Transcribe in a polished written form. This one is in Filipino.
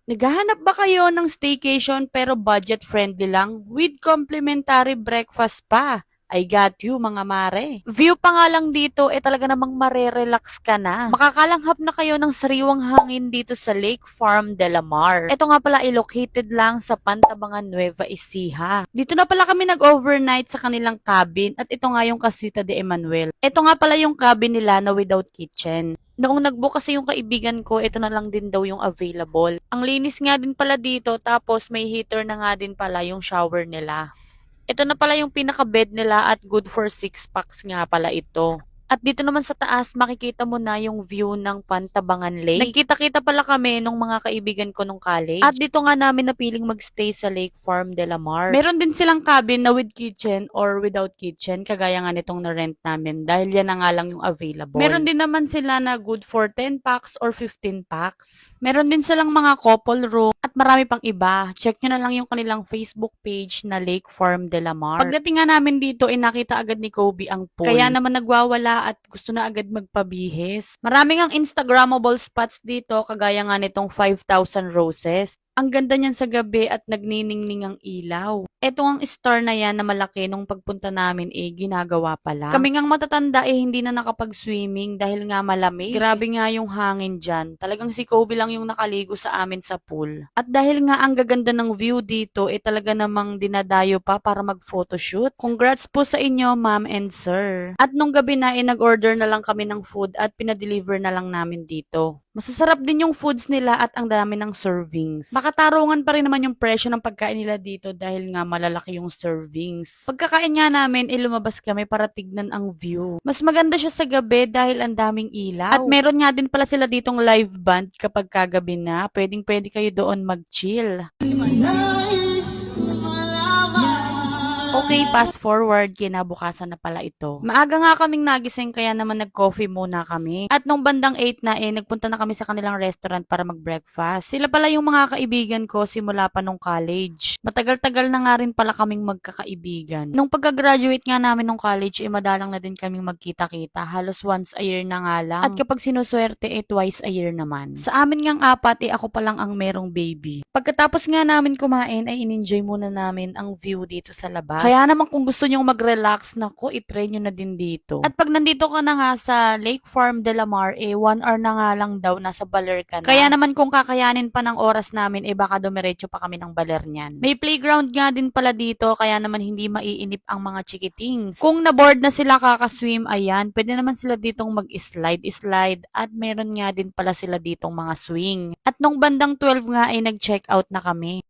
Naghahanap ba kayo ng staycation pero budget-friendly lang with complimentary breakfast pa? I got you, mga mare. View pa nga lang dito, talaga namang marerelax ka na. Makakalanghap na kayo ng sariwang hangin dito sa Lake Farm de la Mar. Ito nga pala ay located lang sa Pantabangan, Nueva Ecija. Dito na pala kami nag-overnight sa kanilang cabin at ito nga yung Casita de Emmanuel. Ito nga pala yung cabin nila na without kitchen. Noong nag-book kasi yung kaibigan ko, ito na lang din daw yung available. Ang linis nga din pala dito, tapos may heater na nga din pala yung shower nila. Ito na pala yung pinaka-bed nila at good for 6 packs nga pala ito. At dito naman sa taas, makikita mo na yung view ng Pantabangan Lake. Nagkita-kita pala kami nung mga kaibigan ko nung college. At dito nga namin napiling magstay sa Lake Farm de la Mar. Meron din silang cabin na with kitchen or without kitchen, kagaya nga nitong na-rent namin dahil yan na nga lang yung available. Meron din naman sila na good for 10 packs or 15 packs. Meron din silang mga couple room at marami pang iba. Check nyo na lang yung kanilang Facebook page na Lake Farm de la Mar. Pagdating nga namin dito, nakita agad ni Kobe ang pool. Kaya naman nagwawala at gusto na agad magpabihis. Maraming ang Instagrammable spots dito, kagaya nga nitong 5,000 roses. Ang ganda niyan sa gabi at nagniningning ang ilaw. Ito ang star na yan na malaki nung pagpunta namin ginagawa pa lang. Kami ngang matatanda hindi na nakapag-swimming dahil nga malamig. Grabe nga yung hangin dyan. Talagang si Kobe lang yung nakaligo sa amin sa pool. At dahil nga ang gaganda ng view dito, talaga namang dinadayo pa para mag-photoshoot. Congrats po sa inyo, ma'am and sir. At nung gabi na nag-order na lang kami ng food at pinadeliver na lang namin dito. Masasarap din yung foods nila at ang dami ng servings. Makatarungan pa rin naman yung presyo ng pagkain nila dito dahil nga malalaki yung servings. Pagkakain nga namin, lumabas kami para tignan ang view. Mas maganda siya sa gabi dahil ang daming ilaw. At meron nga din pala sila ditong live band kapag kagabi na. Pwedeng-pwede kayo doon mag-chill. Okay, fast forward, kinabukasan na pala ito. Maaga nga kaming nagising kaya naman nag-coffee muna kami. At nung bandang 8 na nagpunta na kami sa kanilang restaurant para mag-breakfast. Sila pala yung mga kaibigan ko simula pa nung college. Matagal-tagal na nga rin pala kaming magkakaibigan. Nung pagka-graduate nga namin nung college, madalang na din kaming magkita-kita. Halos once a year na nga lang. At kapag sinuswerte, twice a year naman. Sa amin ngang apat, ako pa lang ang merong baby. Pagkatapos nga namin kumain, in-enjoy muna namin ang view dito sa labas. Kaya naman kung gusto nyong mag-relax, naku, itry nyo na din dito. At pag nandito ka na nga sa Lake Farm de la Mar, 1 hour na nga lang daw, nasa Baler ka na. Kaya naman kung kakayanin pa ng oras namin, baka dumiretso pa kami ng Baler niyan. May playground nga din pala dito, kaya naman hindi maiinip ang mga chikitings. Kung na-board na sila kakaswim, ayan, pwede naman sila ditong mag-slide, at meron nga din pala sila ditong mga swing. At nung bandang 12 nga nag-check out na kami.